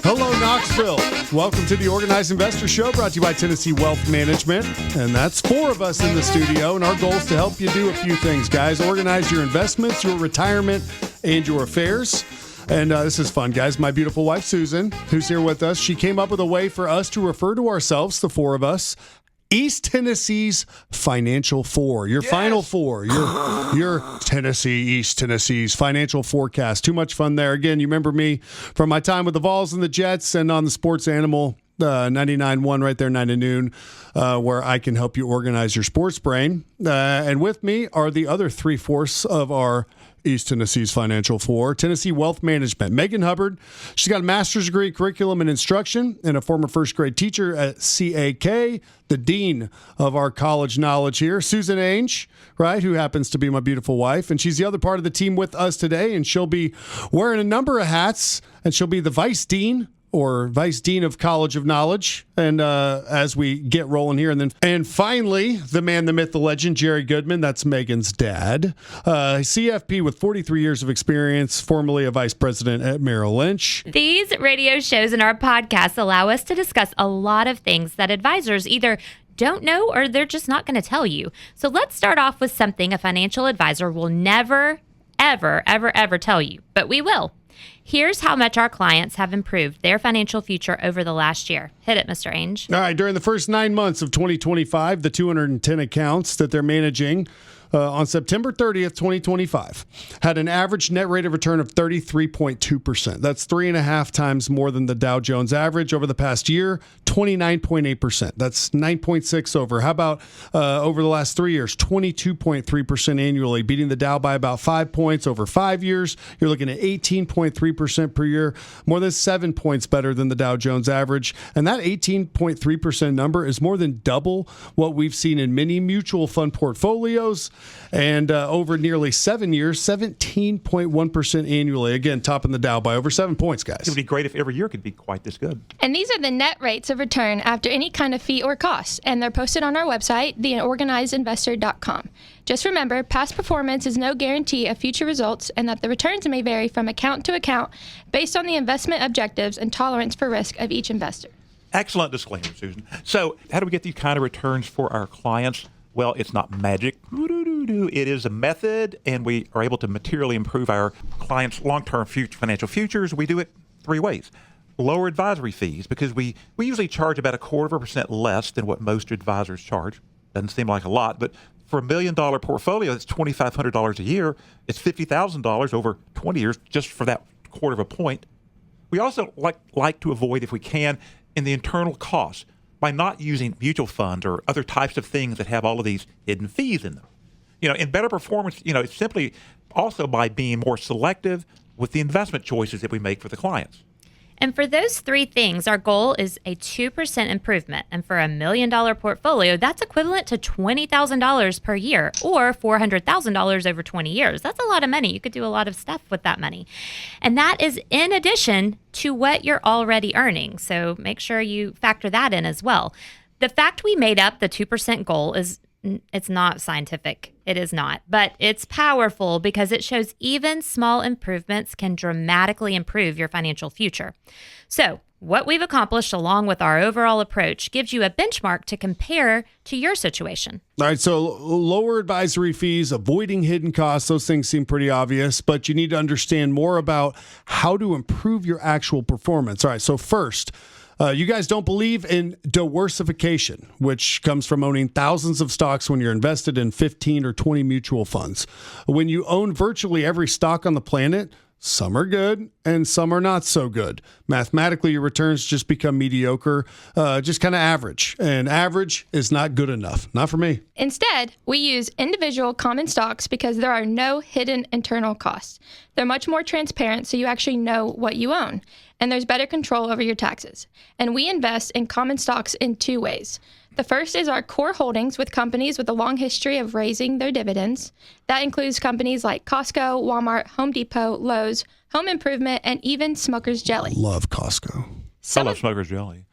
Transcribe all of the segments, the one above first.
Hello, Knoxville. Welcome to the Organized Investor Show, brought to you by Tennessee Wealth Management. And that's four of us in the studio, and our goal is to help you do a few things, guys. Organize your investments, your retirement, and your affairs. And this is fun, guys. My beautiful wife, Susan, who's here with us, she came up with a way for us to refer to ourselves, the four of us, East Tennessee's Financial Four. Your Final Four. Your Tennessee, East Tennessee's Financial Forecast. Too much fun there. Again, you remember me from my time with the Vols and the Jets and on the Sports Animal 99.1 right there, 9 to noon, where I can help you organize your sports brain. And with me are the other three-fourths of our East Tennessee's Financial Four, Tennessee Wealth Management. Megan Hubbard, she's got a master's degree in curriculum and instruction and a former first grade teacher at CAK, the dean of our college knowledge here. Susan Ainge, right, who happens to be my beautiful wife, and she's the other part of the team with us today, and she'll be wearing a number of hats, and she'll be the vice dean or Vice Dean of College of Knowledge, and as we get rolling here. And finally, the man, the myth, the legend, Jerry Goodman, that's Megan's dad. CFP with 43 years of experience, formerly a vice president at Merrill Lynch. These radio shows and our podcasts allow us to discuss a lot of things that advisors either don't know or they're just not going to tell you. So let's start off with something a financial advisor will never, ever, ever, ever tell you, but we will. Here's how much our clients have improved their financial future over the last year. Hit it, Mr. Ainge. All right. During the first 9 months of 2025, the 210 accounts that they're managing on September 30th, 2025, had an average net rate of return of 33.2%. That's 3.5 times more than the Dow Jones average over the past year, 29.8%. That's 9.6 over. How about over the last 3 years, 22.3% annually, beating the Dow by about 5 points over 5 years. You're looking at 18.3% per year, more than 7 points better than the Dow Jones average. And that 18.3% number is more than double what we've seen in many mutual fund portfolios. And over nearly 7 years, 17.1% annually. Again, topping the Dow by over 7 points, guys. It would be great if every year could be quite this good. And these are the net rates of return after any kind of fee or cost. And they're posted on our website, theorganizedinvestor.com. Just remember, past performance is no guarantee of future results and that the returns may vary from account to account based on the investment objectives and tolerance for risk of each investor. Excellent disclaimer, Susan. So how do we get these kind of returns for our clients? Well, it's not magic. It is a method, and we are able to materially improve our clients' long-term financial futures. We do it three ways. Lower advisory fees, because we usually charge about 0.25% less than what most advisors charge. Doesn't seem like a lot, but for $1 million portfolio, that's $2,500 a year. It's $50,000 over 20 years just for that 0.25 point. We also like to avoid, if we can, in the internal costs by not using mutual funds or other types of things that have all of these hidden fees in them. In better performance, it's simply also by being more selective with the investment choices that we make for the clients. And for those three things, our goal is a 2% improvement. And for $1 million portfolio, that's equivalent to $20,000 per year or $400,000 over 20 years. That's a lot of money. You could do a lot of stuff with that money. And that is in addition to what you're already earning. So make sure you factor that in as well. The fact we made up the 2% goal it's not scientific. It is not. But it's powerful because it shows even small improvements can dramatically improve your financial future. So what we've accomplished along with our overall approach gives you a benchmark to compare to your situation. All right, so lower advisory fees, avoiding hidden costs, those things seem pretty obvious, but you need to understand more about how to improve your actual performance. All right, so first, you guys don't believe in diversification, which comes from owning thousands of stocks when you're invested in 15 or 20 mutual funds. When you own virtually every stock on the planet, some are good and some are not so good. Mathematically, your returns just become mediocre, just kind of average. And average is not good enough. Not for me. Instead, we use individual common stocks because there are no hidden internal costs. They're much more transparent, so you actually know what you own. And there's better control over your taxes. And we invest in common stocks in two ways. The first is our core holdings with companies with a long history of raising their dividends. That includes companies like Costco, Walmart, Home Depot, Lowe's, Home Improvement, and even Smucker's Jelly. Love Costco. I love Smucker's Jelly.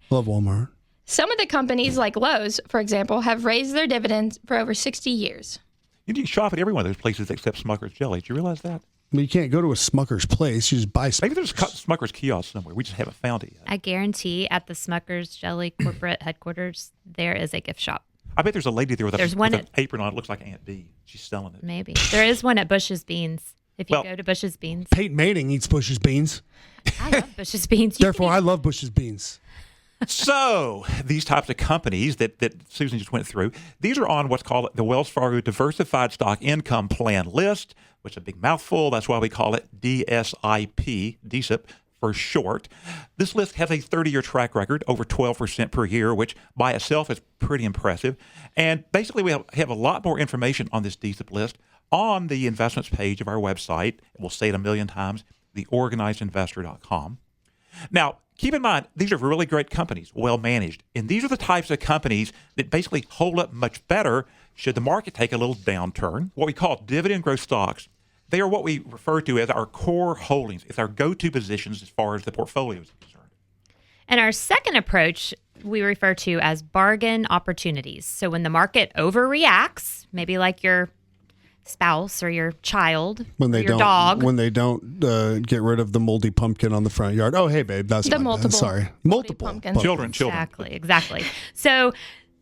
Love Walmart. Some of the companies like Lowe's, for example, have raised their dividends for over 60 years. You can shop at every one of those places except Smucker's Jelly. Did you realize that? I mean, you can't go to a Smucker's place. You just buy Smucker's. Maybe there's a Smucker's kiosk somewhere. We just haven't found it yet. I guarantee at the Smucker's Jelly corporate headquarters, there is a gift shop. I bet there's a lady there with There's with one an apron on. It looks like Aunt Bee. She's selling it. Maybe. There is one at Bush's Beans. If you Well- go to Bush's Beans. Peyton Manning eats Bush's beans. I love Bush's Beans. You Therefore, I love Bush's beans. So these types of companies that Susan just went through, these are on what's called the Wells Fargo Diversified Stock Income Plan list, which is a big mouthful. That's why we call it DSIP for short. This list has a 30-year track record, over 12% per year, which by itself is pretty impressive. And basically, we have a lot more information on this DSIP list on the investments page of our website. We'll say it a million times, theorganizedinvestor.com. Now, keep in mind, these are really great companies, well managed. And these are the types of companies that basically hold up much better should the market take a little downturn. What we call dividend growth stocks, they are what we refer to as our core holdings. It's our go-to positions as far as the portfolio is concerned. And our second approach we refer to as bargain opportunities. So when the market overreacts, maybe like your spouse or your child When or they your don't, dog. when they don't get rid of the moldy pumpkin on the front yard. Oh, hey, babe, that's The my bad. multiple Sorry, moldy multiple pumpkins. Children. Exactly. So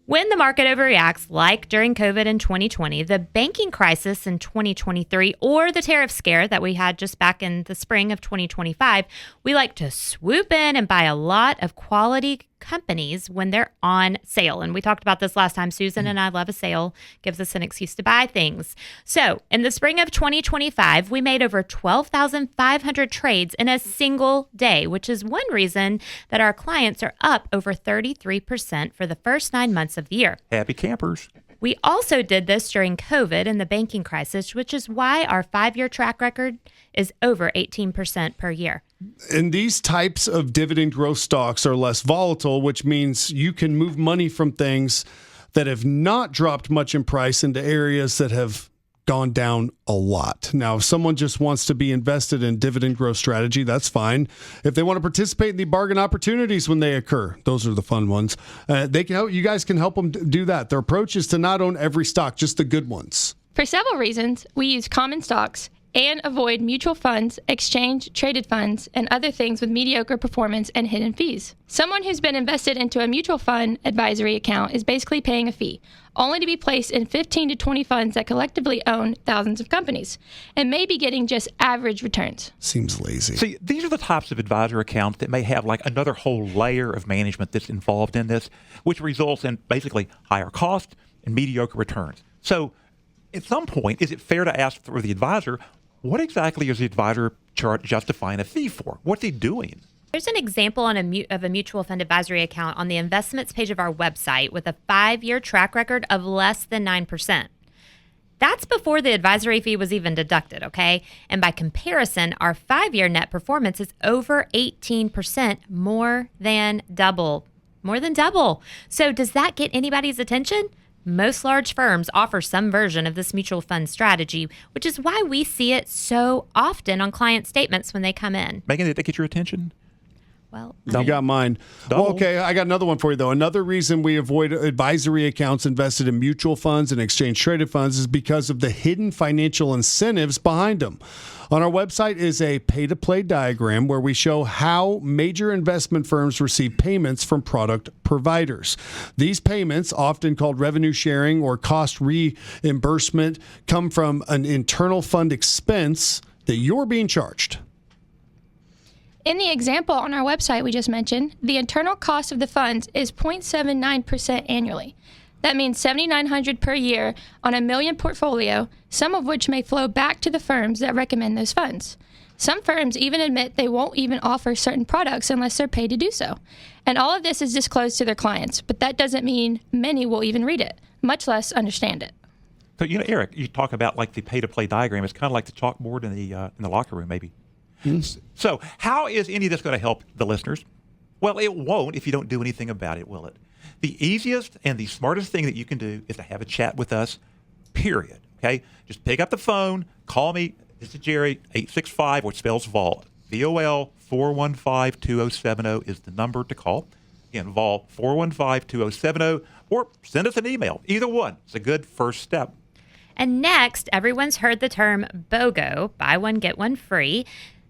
when the market overreacts, like during COVID in 2020, the banking crisis in 2023, or the tariff scare that we had just back in the spring of 2025, we like to swoop in and buy a lot of quality companies when they're on sale. And we talked about this last time. Susan and I love a sale, gives us an excuse to buy things. So in the spring of 2025, we made over 12,500 trades in a single day, which is one reason that our clients are up over 33% for the first 9 months of the year. Happy campers. We also did this during COVID and the banking crisis, which is why our 5-year track record is over 18% per year. And these types of dividend growth stocks are less volatile, which means you can move money from things that have not dropped much in price into areas that have gone down a lot. Now, if someone just wants to be invested in dividend growth strategy, that's fine. If they want to participate in the bargain opportunities when they occur, those are the fun ones. They can help. You guys can help them do that. Their approach is to not own every stock, just the good ones. For several reasons, we use common stocks and avoid mutual funds, exchange-traded funds, and other things with mediocre performance and hidden fees. Someone who's been invested into a mutual fund advisory account is basically paying a fee, only to be placed in 15 to 20 funds that collectively own thousands of companies, and may be getting just average returns. Seems lazy. See, these are the types of advisor accounts that may have like another whole layer of management that's involved in this, which results in basically higher cost and mediocre returns. So at some point, is it fair to ask for the advisor, what exactly is the advisor justifying a fee for? What's he doing? There's an example of a mutual fund advisory account on the investments page of our website with a 5-year track record of less than 9%. That's before the advisory fee was even deducted, okay? And by comparison, our 5-year net performance is over 18%, more than double. So does that get anybody's attention? Most large firms offer some version of this mutual fund strategy, which is why we see it so often on client statements when they come in. Megan, did that get your attention? Well, You got mine. Double. Well, okay, I got another one for you, though. Another reason we avoid advisory accounts invested in mutual funds and exchange-traded funds is because of the hidden financial incentives behind them. On our website is a pay-to-play diagram where we show how major investment firms receive payments from product providers. These payments, often called revenue sharing or cost reimbursement, come from an internal fund expense that you're being charged. In the example on our website we just mentioned, the internal cost of the funds is 0.79% annually. That means $7,900 per year on $1 million portfolio, some of which may flow back to the firms that recommend those funds. Some firms even admit they won't even offer certain products unless they're paid to do so. And all of this is disclosed to their clients, but that doesn't mean many will even read it, much less understand it. So, Eric, you talk about like the pay-to-play diagram. It's kind of like the chalkboard in the locker room, maybe. So how is any of this going to help the listeners? Well, it won't if you don't do anything about it, will it? The easiest and the smartest thing that you can do is to have a chat with us, period. Okay? Just pick up the phone, call me. This is Jerry, 865, which spells Vault. VOL 415-2070 is the number to call. Again, Vault 415-2070, or send us an email. Either one. It's a good first step. And next, everyone's heard the term BOGO, buy one, get one free.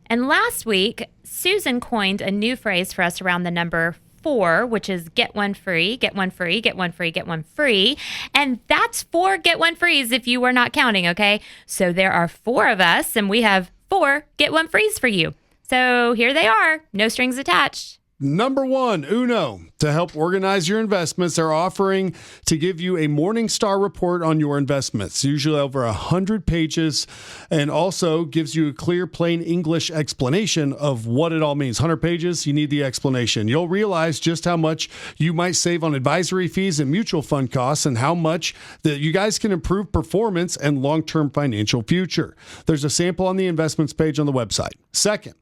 And last week, Susan coined a new phrase for us around the number 4, which is get one free, get one free, get one free, get one free. And that's 4 get one frees if you were not counting, okay? So there are 4 of us, and we have 4 get one frees for you. So here they are, no strings attached. Number 1, Uno. To help organize your investments, they're offering to give you a Morningstar report on your investments, usually over 100 pages, and also gives you a clear, plain English explanation of what it all means. 100 pages, you need the explanation. You'll realize just how much you might save on advisory fees and mutual fund costs and how much that you guys can improve performance and long-term financial future. There's a sample on the investments page on the website. Second,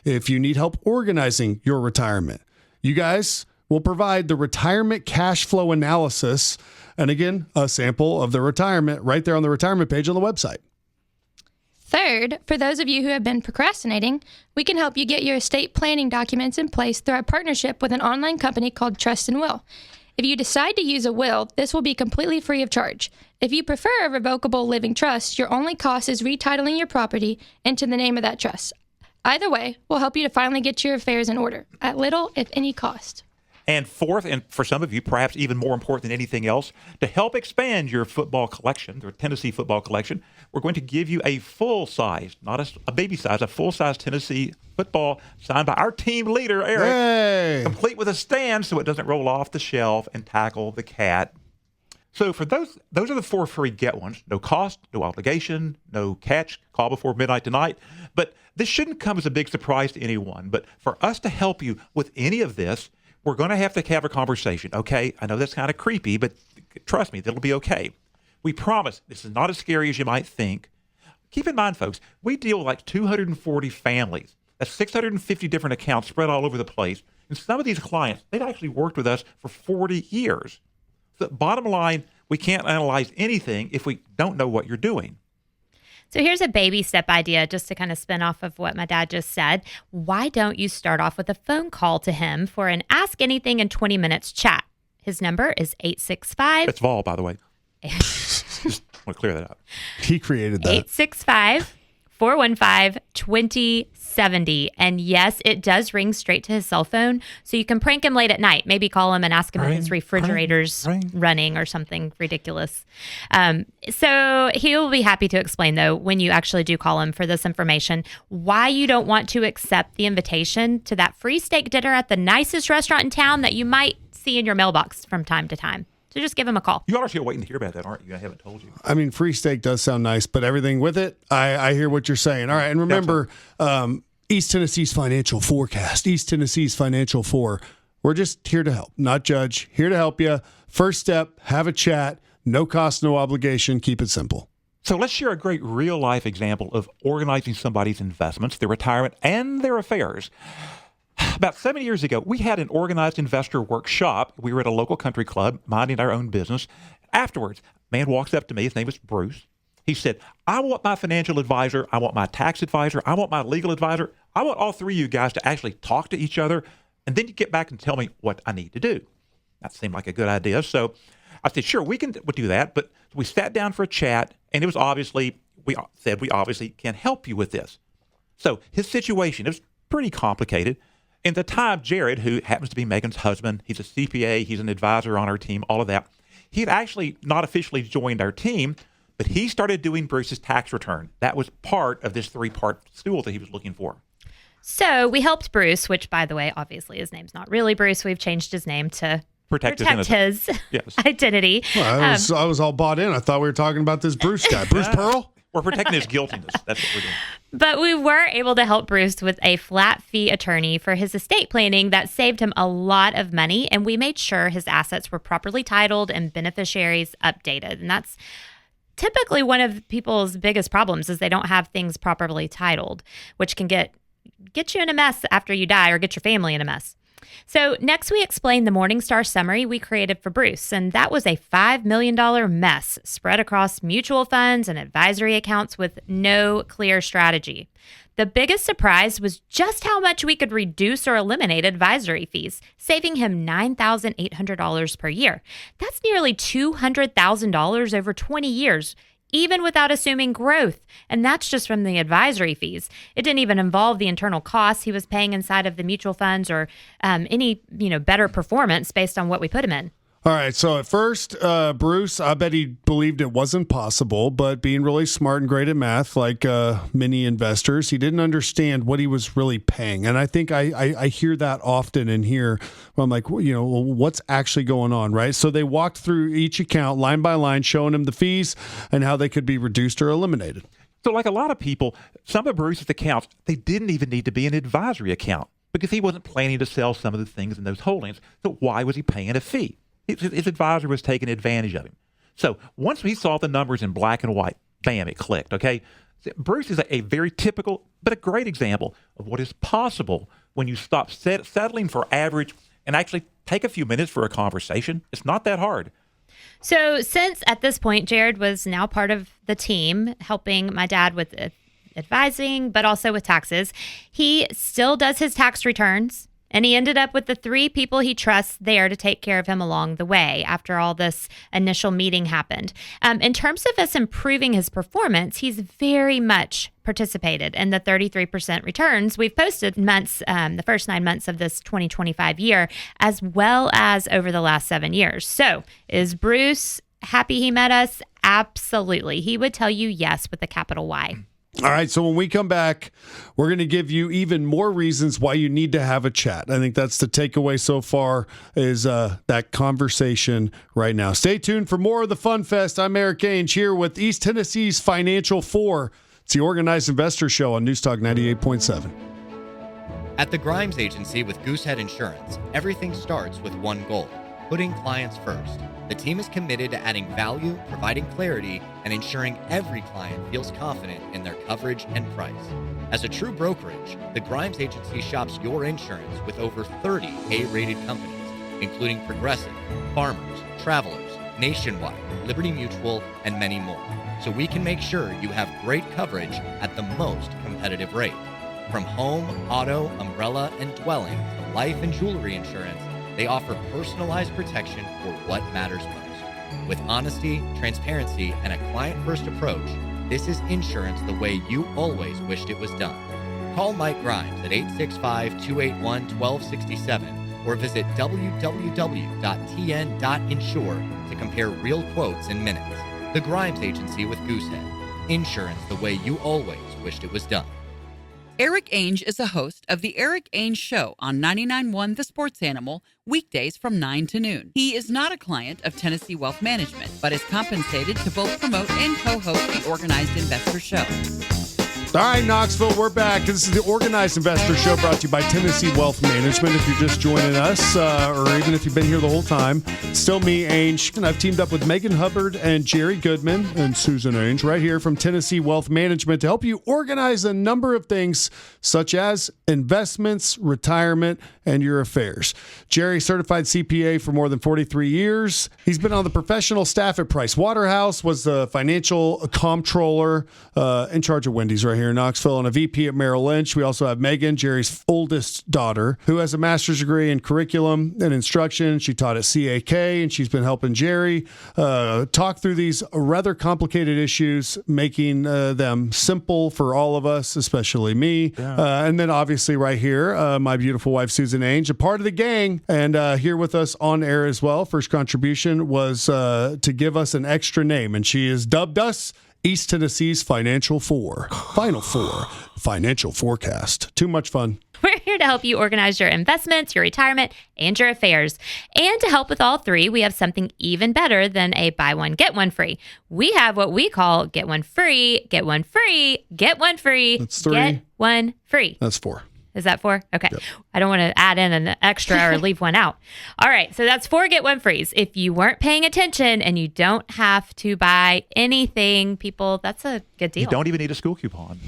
if you need help organizing your retirement, you guys will provide the retirement cash flow analysis. And again, a sample of the retirement right there on the retirement page on the website. Third, for those of you who have been procrastinating, we can help you get your estate planning documents in place through our partnership with an online company called Trust and Will. If you decide to use a will, this will be completely free of charge. If you prefer a revocable living trust, your only cost is retitling your property into the name of that trust. Either way, we'll help you to finally get your affairs in order at little, if any, cost. And fourth, and for some of you, perhaps even more important than anything else, to help expand your football collection, your Tennessee football collection, we're going to give you a full-size, not a baby size, a full-size Tennessee football signed by our team leader, Eric, Hey! complete with a stand so it doesn't roll off the shelf and tackle the cat. So for those are the 4 free get ones. No cost, no obligation, no catch, call before midnight tonight. But this shouldn't come as a big surprise to anyone. But for us to help you with any of this, we're going to have a conversation, okay? I know that's kind of creepy, but trust me, it'll be okay. We promise this is not as scary as you might think. Keep in mind, folks, we deal with like 240 families. That's 650 different accounts spread all over the place. And some of these clients, they've actually worked with us for 40 years. So bottom line, we can't analyze anything if we don't know what you're doing. So here's a baby step idea just to kind of spin off of what my dad just said. Why don't you start off with a phone call to him for an Ask Anything in 20 Minutes chat? His number is 865. It's Vol, by the way. Just want to clear that up. He created that. 865-415-2070. And yes, it does ring straight to his cell phone. So you can prank him late at night. Maybe call him and ask him if his refrigerator's running or something ridiculous. So he'll be happy to explain, though, when you actually do call him for this information, why you don't want to accept the invitation to that free steak dinner at the nicest restaurant in town that you might see in your mailbox from time to time. So just give him a call. You are still waiting to hear about that, aren't you? I haven't told you. I mean, free steak does sound nice, but everything with it, I hear what you're saying. All right, and remember, East Tennessee's Financial Forecast, East Tennessee's Financial 4. We're just here to help, not judge, here to help you. First step, have a chat, no cost, no obligation, keep it simple. So let's share a great real-life example of organizing somebody's investments, their retirement, and their affairs. About 7 years ago, we had an organized investor workshop. We were at a local country club, minding our own business. Afterwards, a man walks up to me. His name is Bruce. He said, I want my financial advisor. I want my tax advisor. I want my legal advisor. I want all 3 of you guys to actually talk to each other, and then you get back and tell me what I need to do. That seemed like a good idea. So I said, sure, we'll do that. But we sat down for a chat, and it was we obviously can help you with this. So his situation, it was pretty complicated. And at the time, Jared, who happens to be Megan's husband, he's a CPA, he's an advisor on our team, all of that. He had actually not officially joined our team, but he started doing Bruce's tax return. That was part of this 3-part stool that he was looking for. So we helped Bruce, which, by the way, obviously his name's not really Bruce. We've changed his name to protect his identity. Well, I was all bought in. I thought we were talking about this Bruce guy. Bruce Pearl? We're protecting his guiltiness. That's what we're doing. But we were able to help Bruce with a flat fee attorney for his estate planning that saved him a lot of money. And we made sure his assets were properly titled and beneficiaries updated. And that's typically one of people's biggest problems is they don't have things properly titled, which can get you in a mess after you die or get your family in a mess. So next we explain the Morningstar summary we created for Bruce, and that was a $5 million mess spread across mutual funds and advisory accounts with no clear strategy. The biggest surprise was just how much we could reduce or eliminate advisory fees, saving him $9,800 per year. That's nearly $200,000 over 20 years, even without assuming growth. And that's just from the advisory fees. It didn't even involve the internal costs he was paying inside of the mutual funds or any better performance based on what we put him in. All right, so at first, Bruce, I bet he believed it wasn't possible, but being really smart and great at math, like many investors, he didn't understand what he was really paying. And I think I hear that often in here. I'm like, well, what's actually going on, right? So they walked through each account line by line, showing him the fees and how they could be reduced or eliminated. So like a lot of people, some of Bruce's accounts, they didn't even need to be an advisory account because he wasn't planning to sell some of the things in those holdings. So why was he paying a fee? His advisor was taking advantage of him. So once he saw the numbers in black and white, bam, it clicked, okay? Bruce is a very typical, but a great example of what is possible when you stop settling for average and actually take a few minutes for a conversation. It's not that hard. So since at this point, Jared was now part of the team helping my dad with advising, but also with taxes, he still does his tax returns. And he ended up with the 3 people he trusts there to take care of him along the way after all this initial meeting happened. In terms of us improving his performance, he's very much participated in the 33% returns we've posted the first 9 months of this 2025 year, as well as over the last 7 years. So is Bruce happy he met us? Absolutely. He would tell you yes with a capital Y. All right, so when we come back, we're going to give you even more reasons why you need to have a chat. I think that's the takeaway so far is that conversation right now. Stay tuned for more of the Fun Fest. I'm Erik Ainge here with East Tennessee's Financial 4. It's the Organized Investor Show on News Talk 98.7. At the Grimes Agency with Goosehead Insurance, everything starts with one goal: putting clients first. The team is committed to adding value, providing clarity, and ensuring every client feels confident in their coverage and price. As a true brokerage, the Grimes Agency shops your insurance with over 30 A-rated companies, including Progressive, Farmers, Travelers, Nationwide, Liberty Mutual, and many more, so we can make sure you have great coverage at the most competitive rate. From home, auto, umbrella, and dwelling to life and jewelry insurance, they offer personalized protection for what matters most. With honesty, transparency, and a client-first approach, this is insurance the way you always wished it was done. Call Mike Grimes at 865-281-1267 or visit www.tn.insure to compare real quotes in minutes. The Grimes Agency with Goosehead. Insurance the way you always wished it was done. Erik Ainge is a host of The Erik Ainge Show on 99.1 The Sports Animal, weekdays from 9 to noon. He is not a client of Tennessee Wealth Management, but is compensated to both promote and co-host the Organized Investor Show. All right, Knoxville, we're back. This is the Organized Investor Show brought to you by Tennessee Wealth Management. If you're just joining us, or even if you've been here the whole time, still me, Ainge, and I've teamed up with Megan Hubbard and Jerry Goodman and Susan Ainge right here from Tennessee Wealth Management to help you organize a number of things such as investments, retirement, and your affairs. Jerry, certified CPA for more than 43 years. He's been on the professional staff at Price Waterhouse, was the financial comptroller in charge of Wendy's right here in Knoxville, and a VP at Merrill Lynch. We also have Megan, Jerry's oldest daughter, who has a master's degree in curriculum and instruction. She taught at CAK, and she's been helping Jerry talk through these rather complicated issues, making them simple for all of us, especially me. Yeah. And then obviously right here, my beautiful wife, Susan Ainge, a part of the gang, and here with us on air as well. First contribution was to give us an extra name, and she has dubbed us East Tennessee's Financial 4. Final 4. Financial Forecast. Too much fun. We're here to help you organize your investments, your retirement, and your affairs. And to help with all three, we have something even better than a buy one, get one free. We have what we call get one free, get one free, get one free, That's 3. Get one free. That's 4. Is that 4? Okay. Yep. I don't want to add in an extra or leave one out. All right. So that's 4 get one frees. If you weren't paying attention and you don't have to buy anything, people, that's a good deal. You don't even need a school coupon.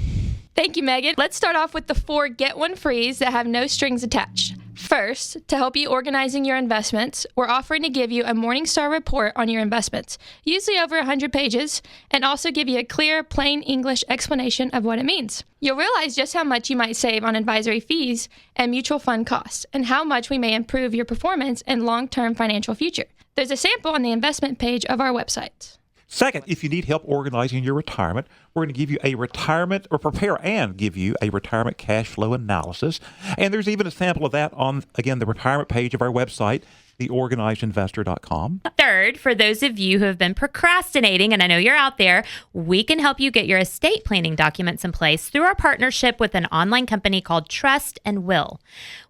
Thank you, Megan. Let's start off with the 4 get one frees that have no strings attached. First, to help you organizing your investments, we're offering to give you a Morningstar report on your investments, usually over 100 pages, and also give you a clear, plain English explanation of what it means. You'll realize just how much you might save on advisory fees and mutual fund costs, and how much we may improve your performance and long-term financial future. There's a sample on the investment page of our website. Second, if you need help organizing your retirement, we're going to give you a retirement or prepare and give you a retirement cash flow analysis. And there's even a sample of that on, again, the retirement page of our website, theorganizedinvestor.com. Third, for those of you who have been procrastinating, and I know you're out there, we can help you get your estate planning documents in place through our partnership with an online company called Trust and Will.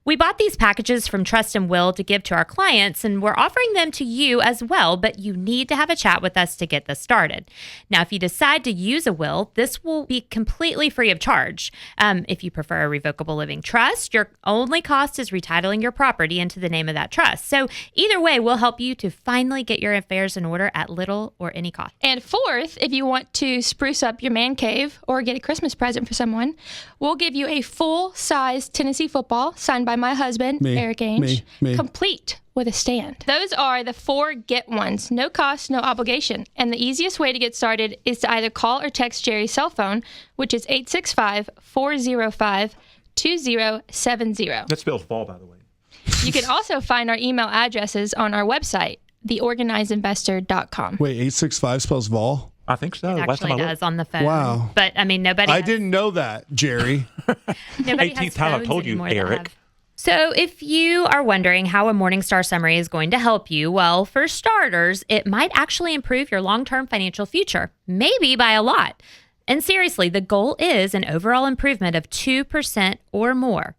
We bought these packages from Trust and Will to give to our clients, and we're offering them to you as well, but you need to have a chat with us to get this started. Now, if you decide to use a will, this will be completely free of charge. If you prefer a revocable living trust, your only cost is retitling your property into the name of that trust. So either way, we'll help you to finally get your affairs in order at little or any cost. And fourth, if you want to spruce up your man cave or get a Christmas present for someone, we'll give you a full-size Tennessee football signed by my husband, Erik Ainge, complete with a stand. Those are the 4 get ones. No cost, no obligation. And the easiest way to get started is to either call or text Jerry's cell phone, which is 865-405-2070. That spells fall, by the way. You can also find our email addresses on our website, theorganizedinvestor.com. Wait, 865 spells vol? I think so. It Last time actually I does on the phone. Wow. But, I mean, nobody I has, didn't know that, Jerry. nobody 18th has time I've phones told you, anymore that Eric. have. So if you are wondering how a Morningstar summary is going to help you, well, for starters, it might actually improve your long-term financial future, maybe by a lot. And seriously, the goal is an overall improvement of 2% or more.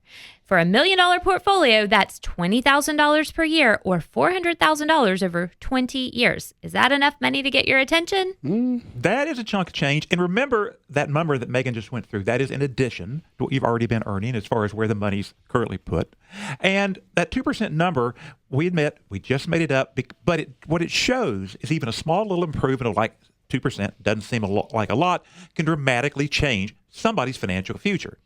For $1 million portfolio, that's $20,000 per year or $400,000 over 20 years. Is that enough money to get your attention? That is a chunk of change. And remember that number that Megan just went through. That is in addition to what you've already been earning as far as where the money's currently put. And that 2% number, we admit, we just made it up. But what it shows is even a small little improvement of like 2%, doesn't seem like a lot, can dramatically change somebody's financial future.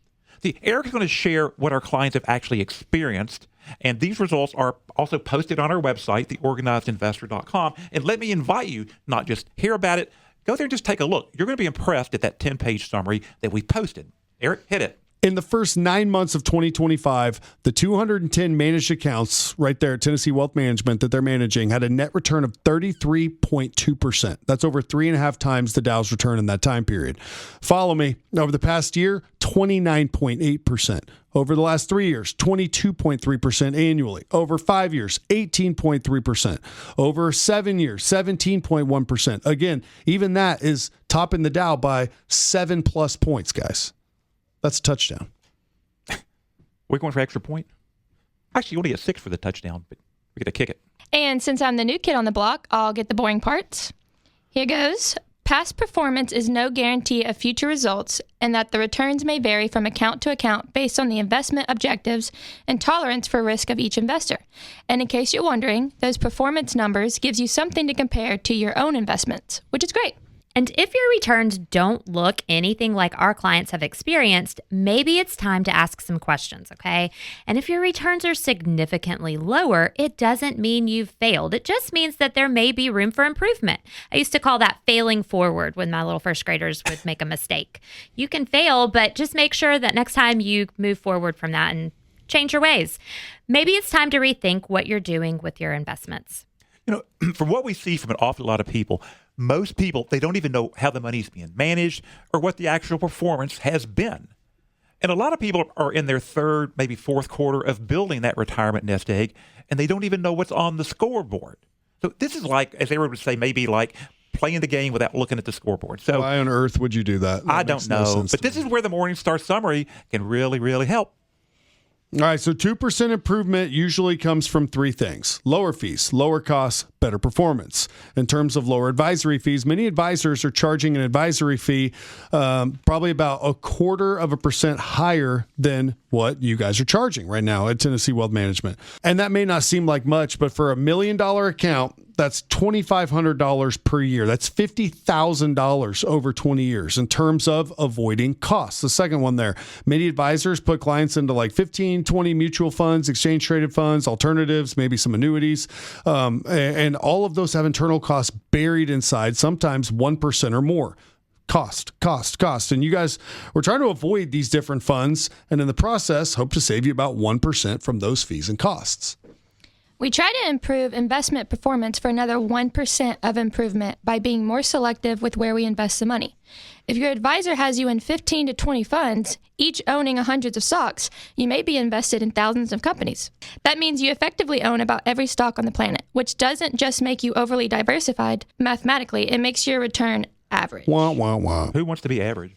See, Eric's going to share what our clients have actually experienced, and these results are also posted on our website, theorganizedinvestor.com. And let me invite you, not just hear about it, go there and just take a look. You're going to be impressed at that 10-page summary that we posted. Eric, hit it. In the first 9 months of 2025, the 210 managed accounts right there at Tennessee Wealth Management that they're managing had a net return of 33.2%. That's over 3.5 times the Dow's return in that time period. Follow me. Over the past year, 29.8%. Over the last 3 years, 22.3% annually. Over 5 years, 18.3%. Over 7 years, 17.1%. Again, even that is topping the Dow by 7+ points, guys. That's a touchdown. We're going for extra point. Actually, you only get 6 for the touchdown, but we're going to kick it. And since I'm the new kid on the block, I'll get the boring parts. Here goes. Past performance is no guarantee of future results, and that the returns may vary from account to account based on the investment objectives and tolerance for risk of each investor. And in case you're wondering, those performance numbers gives you something to compare to your own investments, which is great. And if your returns don't look anything like our clients have experienced, maybe it's time to ask some questions, okay? And if your returns are significantly lower, it doesn't mean you've failed. It just means that there may be room for improvement. I used to call that failing forward when my little first graders would make a mistake. You can fail, but just make sure that next time you move forward from that and change your ways. Maybe it's time to rethink what you're doing with your investments. You know, from what we see from an awful lot of people, most people, they don't even know how the money's being managed or what the actual performance has been. And a lot of people are in their third, maybe fourth quarter of building that retirement nest egg, and they don't even know what's on the scoreboard. So this is like, as everyone would say, maybe like playing the game without looking at the scoreboard. So why on earth would you do that? I don't know. But this is where the Morningstar summary can really, really help. All right, so 2% improvement usually comes from 3 things: lower fees, lower costs, better performance. In terms of lower advisory fees, many advisors are charging an advisory fee probably about 0.25% higher than what you guys are charging right now at Tennessee Wealth Management. And that may not seem like much, but for $1 million account, that's $2,500 per year. That's $50,000 over 20 years in terms of avoiding costs. The second one there, many advisors put clients into like 15, 20 mutual funds, exchange traded funds, alternatives, maybe some annuities. And all of those have internal costs buried inside, sometimes 1% or more. Cost. And you guys, we're trying to avoid these different funds, and in the process, hope to save you about 1% from those fees and costs. We try to improve investment performance for another 1% of improvement by being more selective with where we invest the money. If your advisor has you in 15 to 20 funds, each owning hundreds of stocks, you may be invested in thousands of companies. That means you effectively own about every stock on the planet, which doesn't just make you overly diversified mathematically, it makes your return average. Wah, wah, wah. Who wants to be average?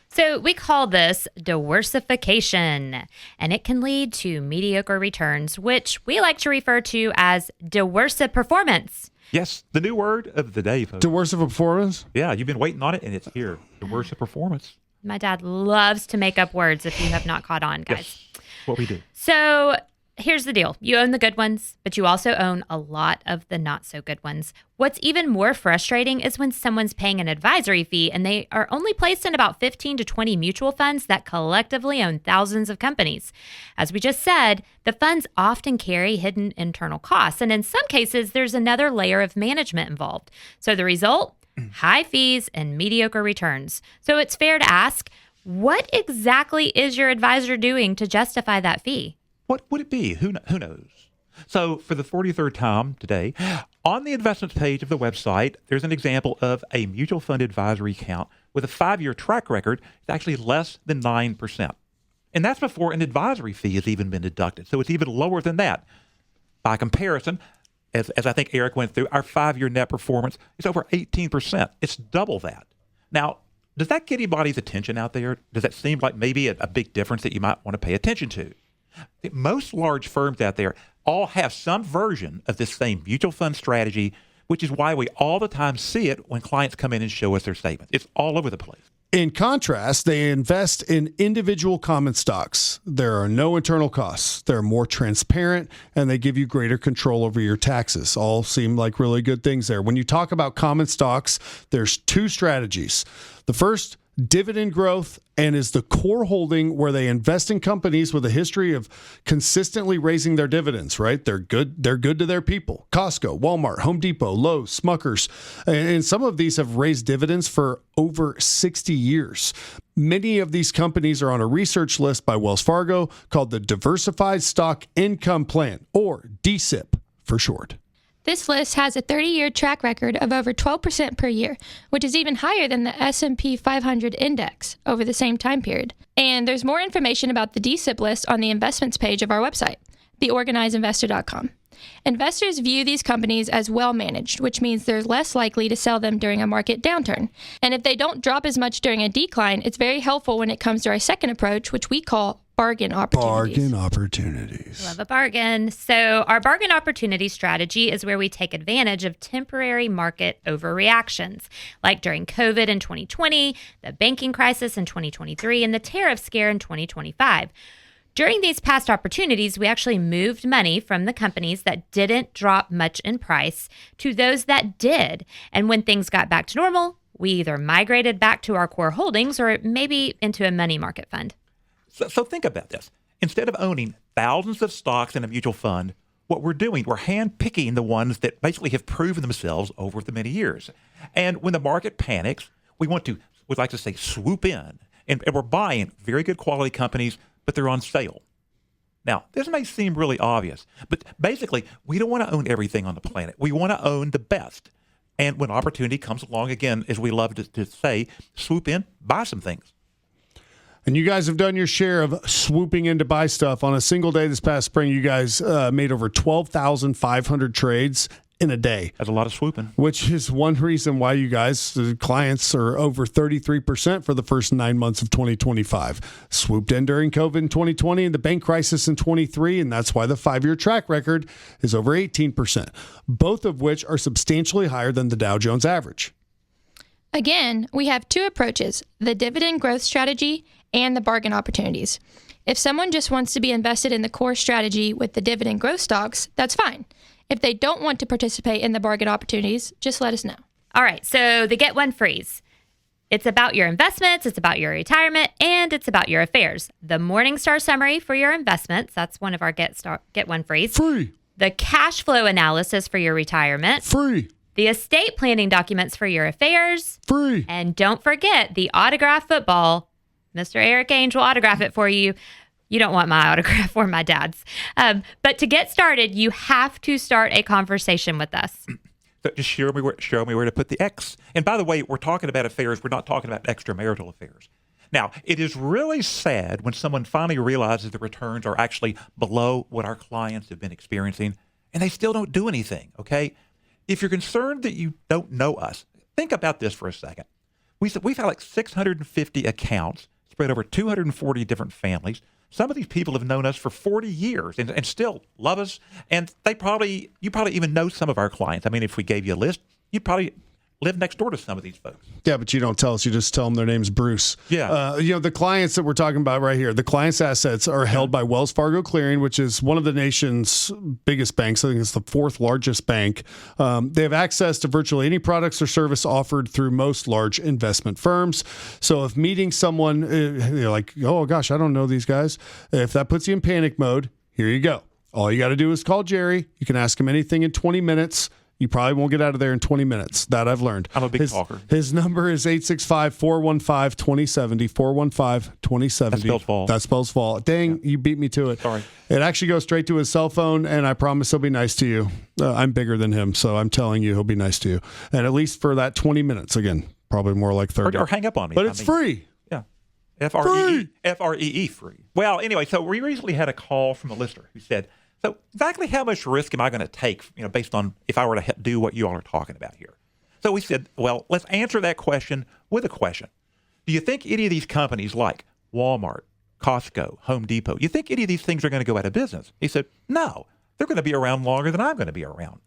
So we call this diversification, and it can lead to mediocre returns, which we like to refer to as diversive performance. Yes, the new word of the day, folks. Diversive performance? Yeah, you've been waiting on it, and it's here. Diversive performance. My dad loves to make up words if you have not caught on, guys. Yes, what we do. So here's the deal. You own the good ones, but you also own a lot of the not so good ones. What's even more frustrating is when someone's paying an advisory fee and they are only placed in about 15 to 20 mutual funds that collectively own thousands of companies. As we just said, the funds often carry hidden internal costs, and in some cases, there's another layer of management involved. So the result? High fees and mediocre returns. So it's fair to ask, what exactly is your advisor doing to justify that fee? What would it be? Who knows? So for the 43rd time today, on the investments page of the website, there's an example of a mutual fund advisory account with a 5-year track record. It's actually less than 9%. And that's before an advisory fee has even been deducted. So it's even lower than that. By comparison, as I think Eric went through, our 5-year net performance is over 18%. It's double that. Now, does that get anybody's attention out there? Does that seem like maybe a big difference that you might want to pay attention to? Most large firms out there all have some version of this same mutual fund strategy, which is why we all the time see it when clients come in and show us their statements. It's all over the place. In contrast, they invest in individual common stocks. There are no internal costs. They're more transparent, and they give you greater control over your taxes. All seem like really good things there. When you talk about common stocks, there's 2 strategies. The first, dividend growth, and is the core holding where they invest in companies with a history of consistently raising their dividends, right? They're good to their people. Costco, Walmart, Home Depot, Lowe's, Smuckers, and some of these have raised dividends for over 60 years. Many of these companies are on a research list by Wells Fargo called the Diversified Stock Income Plan, or DSIP for short. This list has a 30-year track record of over 12% per year, which is even higher than the S&P 500 index over the same time period. And there's more information about the DSIP list on the investments page of our website, theorganizedinvestor.com. Investors view these companies as well managed, which means they're less likely to sell them during a market downturn. And if they don't drop as much during a decline, it's very helpful when it comes to our second approach, which we call bargain opportunities. Love a bargain. So our bargain opportunity strategy is where we take advantage of temporary market overreactions, like during COVID in 2020, the banking crisis in 2023, and the tariff scare in 2025. During these past opportunities, we actually moved money from the companies that didn't drop much in price to those that did. And when things got back to normal, we either migrated back to our core holdings or maybe into a money market fund. So think about this. Instead of owning thousands of stocks in a mutual fund, what we're doing, we're hand-picking the ones that basically have proven themselves over the many years. And when the market panics, we'd like to say, swoop in. And we're buying very good quality companies, but they're on sale. Now, this may seem really obvious, but basically, we don't want to own everything on the planet. We want to own the best. And when opportunity comes along, again, as we love to say, swoop in, buy some things. And you guys have done your share of swooping in to buy stuff. On a single day this past spring, you guys made over 12,500 trades in a day. That's a lot of swooping. Which is one reason why you guys, the clients, are over 33% for the first 9 months of 2025. Swooped in during COVID in 2020 and the bank crisis in 23, and that's why the 5-year track record is over 18%, both of which are substantially higher than the Dow Jones average. Again, we have 2 approaches, the dividend growth strategy and the bargain opportunities. If someone just wants to be invested in the core strategy with the dividend growth stocks, that's fine. If they don't want to participate in the bargain opportunities, just let us know. All right, so the get one freeze. It's about your investments, it's about your retirement, and it's about your affairs. The Morningstar summary for your investments, that's one of our get one freeze. Free. The cash flow analysis for your retirement. Free. The estate planning documents for your affairs. Free. And don't forget the autograph football. Mr. Erik Ainge will autograph it for you. You don't want my autograph or my dad's. But to get started, you have to start a conversation with us. So just show me where to put the X. And by the way, we're talking about affairs. We're not talking about extramarital affairs. Now, it is really sad when someone finally realizes the returns are actually below what our clients have been experiencing, and they still don't do anything, okay? If you're concerned that you don't know us, think about this for a second. We've had like 650 accounts spread over 240 different families. Some of these people have known us for 40 years and still love us. And you probably even know some of our clients. I mean, if we gave you a list, you'd probably live next door to some of these folks. Yeah, but you don't tell us. You just tell them their name's Bruce. Yeah. The clients that we're talking about right here, the clients' assets are held by Wells Fargo Clearing, which is one of the nation's biggest banks. I think it's the fourth largest bank. They have access to virtually any products or service offered through most large investment firms. So if meeting someone, you're like, oh gosh, I don't know these guys. If that puts you in panic mode, here you go. All you got to do is call Jerry. You can ask him anything in 20 minutes. You probably won't get out of there in 20 minutes. That I've learned. I'm a big talker. His number is 865-415-2070, 415-2070. That spells fall. That spells fall. Dang, You beat me to it. Sorry. It actually goes straight to his cell phone, and I promise he'll be nice to you. I'm bigger than him, so I'm telling you he'll be nice to you. And at least for that 20 minutes, again, probably more like 30. Or hang up on me. But it's free. Yeah. Free. Free. Well, anyway, so we recently had a call from a listener who said, so exactly how much risk am I going to take, based on if I were to do what you all are talking about here? So we said, well, let's answer that question with a question. Do you think any of these companies like Walmart, Costco, Home Depot, you think any of these things are going to go out of business? He said, no, they're going to be around longer than I'm going to be around.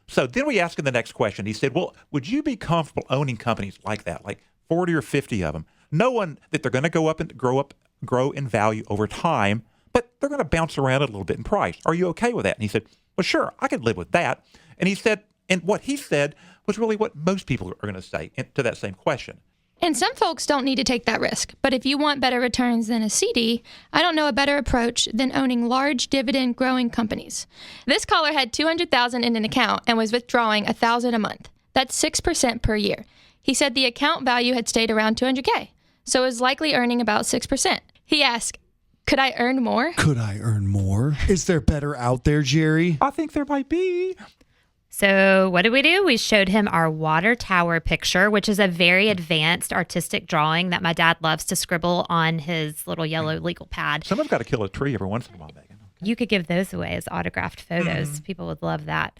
So then we asked him the next question. He said, well, would you be comfortable owning companies like that, like 40 or 50 of them, knowing that they're going to go up and grow in value over time, but they're going to bounce around a little bit in price? Are you okay with that? And he said, well, sure, I could live with that. And he said, and what he said was really what most people are going to say to that same question. And some folks don't need to take that risk. But if you want better returns than a CD, I don't know a better approach than owning large dividend growing companies. This caller had $200,000 in an account and was withdrawing $1,000 a month. That's 6% per year. He said the account value had stayed around $200K, so is likely earning about 6%. He asked, could I earn more? Could I earn more? Is there better out there, Jerry? I think there might be. So what did we do? We showed him our water tower picture, which is a very advanced artistic drawing that my dad loves to scribble on his little yellow legal pad. Someone's got to kill a tree every once in a while, Megan. You could give those away as autographed photos. People would love that.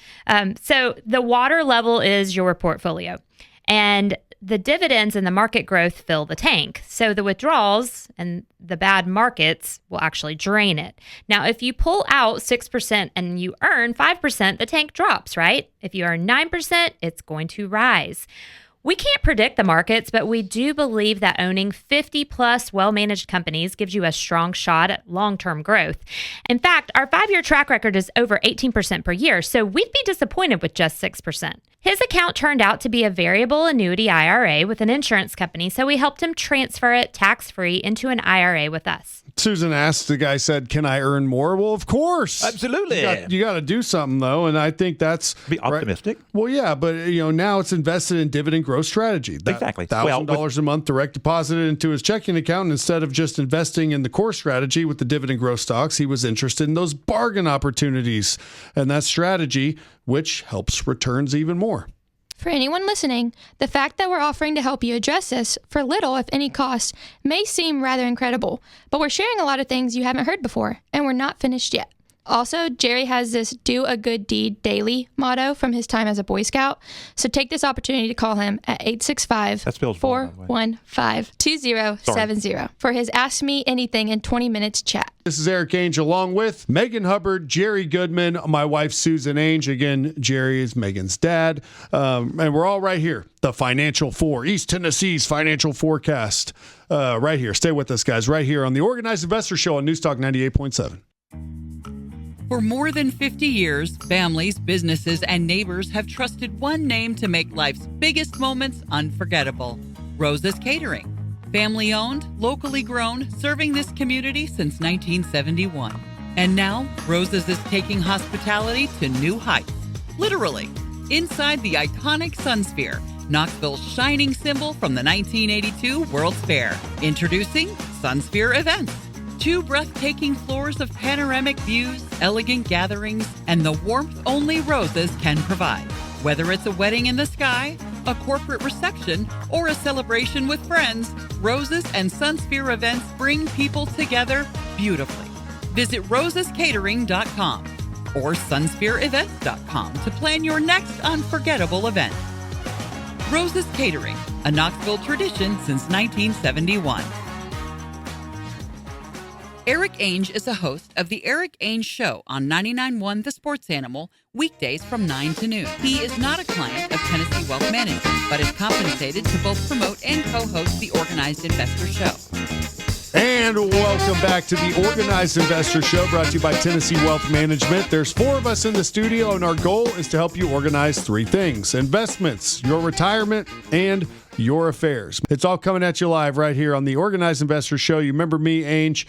So the water level is your portfolio. And the dividends and the market growth fill the tank. So the withdrawals and the bad markets will actually drain it. Now, if you pull out 6% and you earn 5%, the tank drops, right? If you earn 9%, it's going to rise. We can't predict the markets, but we do believe that owning 50 plus well-managed companies gives you a strong shot at long-term growth. In fact, our 5-year track record is over 18% per year, so we'd be disappointed with just 6%. His account turned out to be a variable annuity IRA with an insurance company, so we helped him transfer it tax-free into an IRA with us. Susan asked, the guy said, can I earn more? Well, of course. Absolutely. You got to do something, though, and I think that's... Be optimistic. Right. Well, yeah, but now it's invested in dividend growth strategy. Exactly. $1,000 a month direct deposited into his checking account, and instead of just investing in the core strategy with the dividend growth stocks, he was interested in those bargain opportunities and that strategy, which helps returns even more. For anyone listening, the fact that we're offering to help you address this for little, if any cost, may seem rather incredible, but we're sharing a lot of things you haven't heard before, and we're not finished yet. Also, Jerry has this do a good deed daily motto from his time as a Boy Scout. So take this opportunity to call him at 865-415-2070 for his Ask Me Anything in 20 Minutes chat. This is Erik Ainge along with Megan Hubbard, Jerry Goodman, my wife Susan Ainge. Again, Jerry is Megan's dad. And we're all right here. The Financial Four, East Tennessee's financial forecast. Right here. Stay with us, guys. Right here on the Organized Investor Show on News Talk 98.7. For more than 50 years, families, businesses, and neighbors have trusted one name to make life's biggest moments unforgettable: Rosa's Catering. Family owned, locally grown, serving this community since 1971. And now, Rosa's is taking hospitality to new heights. Literally, inside the iconic Sunsphere, Knoxville's shining symbol from the 1982 World's Fair. Introducing Sunsphere Events. 2 breathtaking floors of panoramic views, elegant gatherings, and the warmth only roses can provide. Whether it's a wedding in the sky, a corporate reception, or a celebration with friends, Roses and Sunsphere events bring people together beautifully. Visit rosescatering.com or sunsphereevents.com to plan your next unforgettable event. Roses Catering, a Knoxville tradition since 1971. Erik Ainge is a host of The Erik Ainge Show on 99.1 The Sports Animal, weekdays from 9 to noon. He is not a client of Tennessee Wealth Management, but is compensated to both promote and co-host the Organized Investor Show. And welcome back to the Organized Investor Show, brought to you by Tennessee Wealth Management. There's 4 of us in the studio, and our goal is to help you organize 3 things: investments, your retirement, and your affairs. It's all coming at you live right here on the Organized Investor Show. You remember me, Ainge,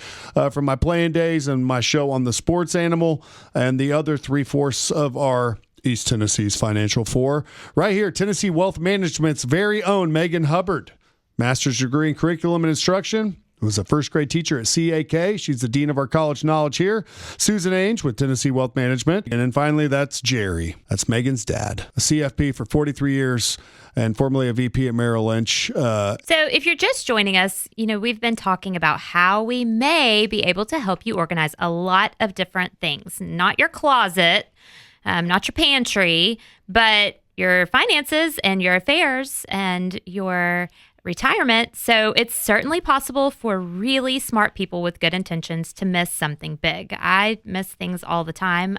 from my playing days and my show on the Sports Animal, and the other 3/4 of our East Tennessee's Financial 4. Right here, Tennessee Wealth Management's very own Megan Hubbard, master's degree in curriculum and instruction. Was a first grade teacher at CAK. She's the dean of our college knowledge here. Susan Ainge with Tennessee Wealth Management. And then finally, that's Jerry. That's Megan's dad, a CFP for 43 years and formerly a VP at Merrill Lynch. So if you're just joining us, we've been talking about how we may be able to help you organize a lot of different things. Not your closet, not your pantry, but your finances and your affairs and your retirement. So it's certainly possible for really smart people with good intentions to miss something big. I miss things all the time.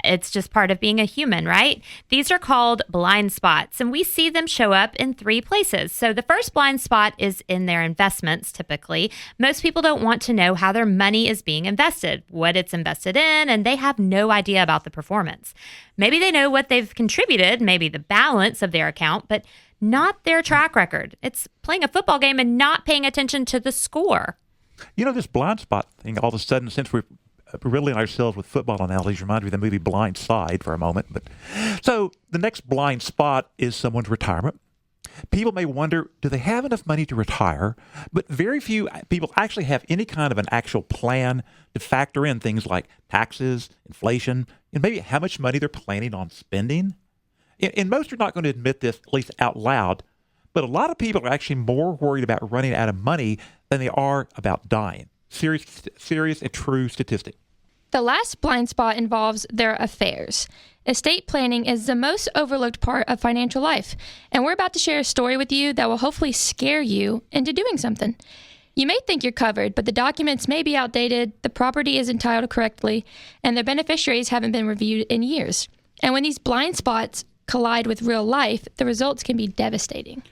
It's just part of being a human, right? These are called blind spots, and we see them show up in 3 places. So the first blind spot is in their investments, typically. Most people don't want to know how their money is being invested, what it's invested in, and they have no idea about the performance. Maybe they know what they've contributed, maybe the balance of their account, but not their track record. It's playing a football game and not paying attention to the score. This blind spot thing, all of a sudden, since we're riddling ourselves with football analogies, reminds me of the movie Blind Side for a moment. So the next blind spot is someone's retirement. People may wonder, do they have enough money to retire? But very few people actually have any kind of an actual plan to factor in things like taxes, inflation, and maybe how much money they're planning on spending. And most are not going to admit this, at least out loud, but a lot of people are actually more worried about running out of money than they are about dying. Serious and true statistic. The last blind spot involves their affairs. Estate planning is the most overlooked part of financial life, and we're about to share a story with you that will hopefully scare you into doing something. You may think you're covered, but the documents may be outdated, the property isn't titled correctly, and the beneficiaries haven't been reviewed in years. And when these blind spots collide with real life, the results can be devastating.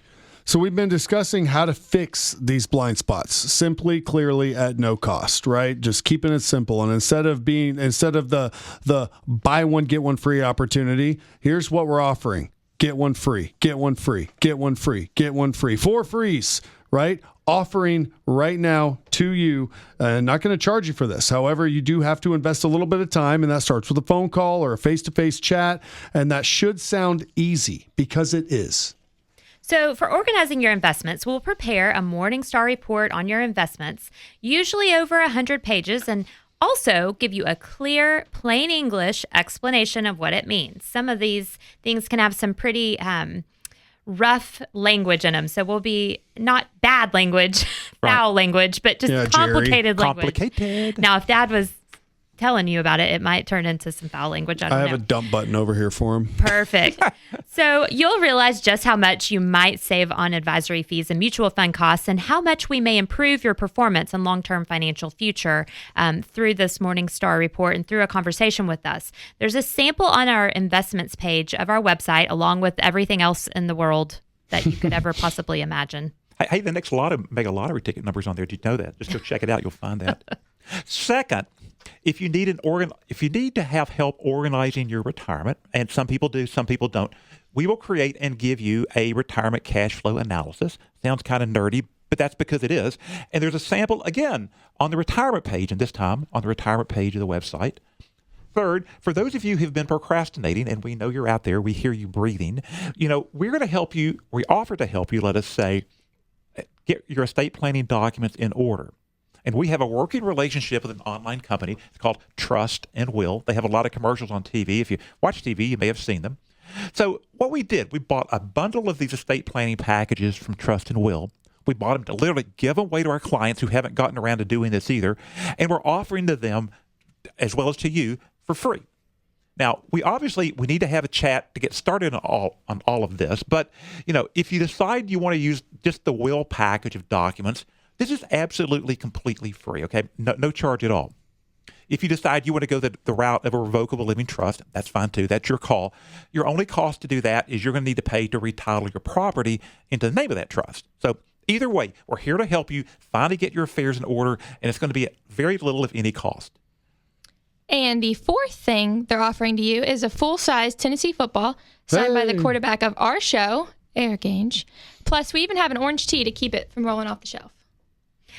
So we've been discussing how to fix these blind spots simply, clearly, at no cost, right? Just keeping it simple. And instead of the buy one, get one free opportunity, here's what we're offering. Get one free, get one free, get one free, get one free. 4 frees, right? Offering right now to you, and not going to charge you for this. However, you do have to invest a little bit of time, and that starts with a phone call or a face-to-face chat, and that should sound easy because it is. So for organizing your investments, we'll prepare a Morningstar report on your investments, usually over 100 pages, and also give you a clear, plain English explanation of what it means. Some of these things can have some pretty rough language in them. So we'll be not bad language, foul language, but just complicated language. Complicated. Now, if Dad was telling you about it, it might turn into some foul language. I have a dump button over here for him. Perfect. So you'll realize just how much you might save on advisory fees and mutual fund costs, and how much we may improve your performance and long-term financial future through this Morningstar report and through a conversation with us. There's a sample on our investments page of our website, along with everything else in the world that you could ever possibly imagine. Hey, the next mega lottery ticket numbers on there. Did you know that? Just go check it out. You'll find that. Second, if you need to have help organizing your retirement, and some people do, some people don't, we will create and give you a retirement cash flow analysis. Sounds kind of nerdy, but that's because it is. And there's a sample, again, on the retirement page, and this time on the retirement page of the website. Third, for those of you who've been procrastinating, and we know you're out there, we hear you breathing, we're going to help you, we offer to help you, let us say, get your estate planning documents in order. And we have a working relationship with an online company. It's called Trust and Will. They have a lot of commercials on TV. If you watch TV, you may have seen them. So what we did, we bought a bundle of these estate planning packages from Trust and Will. We bought them to literally give them away to our clients who haven't gotten around to doing this either. And we're offering to them, as well as to you, for free. Now, we need to have a chat to get started on all of this. But, if you decide you want to use just the will package of documents, this is absolutely completely free, okay? No charge at all. If you decide you want to go the route of a revocable living trust, that's fine too. That's your call. Your only cost to do that is you're going to need to pay to retitle your property into the name of that trust. So either way, we're here to help you finally get your affairs in order, and it's going to be at very little, if any, cost. And the fourth thing they're offering to you is a full-size Tennessee football signed by the quarterback of our show, Erik Ainge. Plus, we even have an orange tea to keep it from rolling off the shelf.